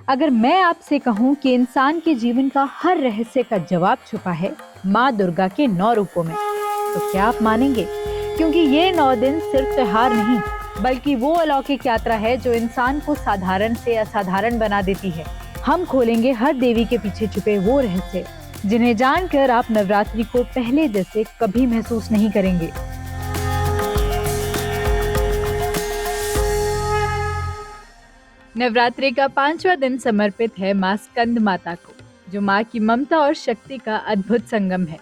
अगर मैं आपसे कहूँ कि इंसान के जीवन का हर रहस्य का जवाब छुपा है माँ दुर्गा के 9 रूपों में, तो क्या आप मानेंगे? क्योंकि ये 9 दिन सिर्फ त्योहार नहीं, बल्कि वो अलौकिक यात्रा है जो इंसान को साधारण से असाधारण बना देती है। हम खोलेंगे हर देवी के पीछे छुपे वो रहस्य, जिन्हें जानकर आप नवरात्रि को पहले जैसे कभी महसूस नहीं करेंगे। नवरात्रि का 5वां दिन समर्पित है माँ स्कंद माता को, जो माँ की ममता और शक्ति का अद्भुत संगम है।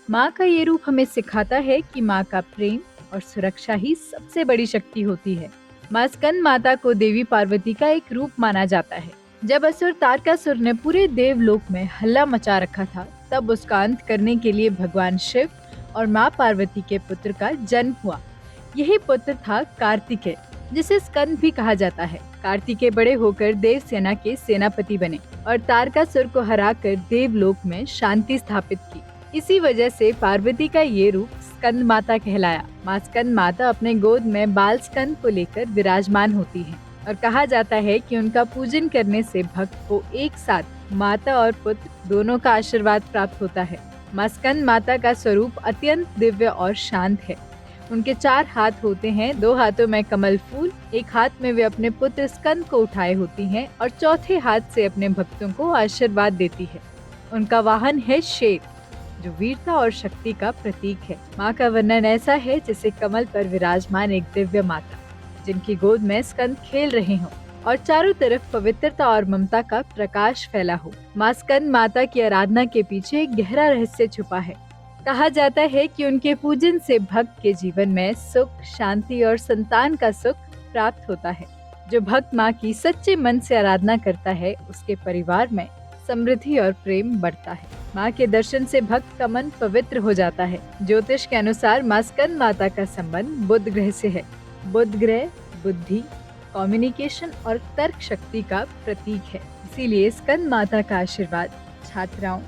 माँ का ये रूप हमें सिखाता है कि माँ का प्रेम और सुरक्षा ही सबसे बड़ी शक्ति होती है। माँ स्कंद माता को देवी पार्वती का एक रूप माना जाता है। जब असुर तारकासुर ने पूरे देवलोक में हल्ला मचा रखा था, तब उसका अंत करने के लिए भगवान शिव और माँ पार्वती के पुत्र का जन्म हुआ। यही पुत्र था कार्तिकेय, जिसे स्कंद भी कहा जाता है। कार्तिकेय बड़े होकर देव सेना के सेनापति बने और तारकासुर को हराकर देवलोक में शांति स्थापित की। इसी वजह से पार्वती का ये रूप स्कंद माता कहलाया। माँ स्कंद माता अपने गोद में बाल स्कंद को लेकर विराजमान होती है और कहा जाता है कि उनका पूजन करने से भक्त को एक साथ माता और पुत्र दोनों का आशीर्वाद प्राप्त होता है। माँ स्कंद माता का स्वरूप अत्यंत दिव्य और शांत है। उनके 4 हाथ होते हैं, 2 हाथों में कमल फूल, एक हाथ में वे अपने पुत्र स्कंद को उठाए होती हैं और चौथे हाथ से अपने भक्तों को आशीर्वाद देती है। उनका वाहन है शेर, जो वीरता और शक्ति का प्रतीक है। माँ का वर्णन ऐसा है जैसे कमल पर विराजमान एक दिव्य माता, जिनकी गोद में स्कंद खेल रहे हों और चारों तरफ पवित्रता और ममता का प्रकाश फैला हो। माँ स्कंद माता की आराधना के पीछे एक गहरा रहस्य छुपा है। कहा जाता है कि उनके पूजन से भक्त के जीवन में सुख, शांति और संतान का सुख प्राप्त होता है। जो भक्त माँ की सच्चे मन से आराधना करता है, उसके परिवार में समृद्धि और प्रेम बढ़ता है। माँ के दर्शन से भक्त का मन पवित्र हो जाता है। ज्योतिष के अनुसार माँ स्कंद माता का संबंध बुध ग्रह से है। बुध ग्रह बुद्धि, कम्युनिकेशन और तर्क शक्ति का प्रतीक है। इसीलिए स्कंद माता का आशीर्वाद छात्राओं,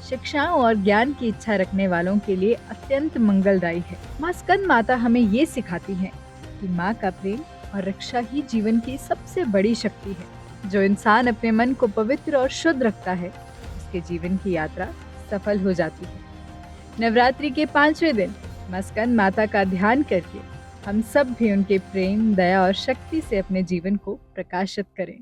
शिक्षाओं और ज्ञान की इच्छा रखने वालों के लिए अत्यंत मंगलदायी है। माँ स्कंद माता हमें ये सिखाती है कि माँ का प्रेम और रक्षा ही जीवन की सबसे बड़ी शक्ति है। जो इंसान अपने मन को पवित्र और शुद्ध रखता है, उसके जीवन की यात्रा सफल हो जाती है। नवरात्रि के 5वें दिन माँ स्कंद माता का ध्यान करके हम सब भी उनके प्रेम, दया और शक्ति से अपने जीवन को प्रकाशित करें।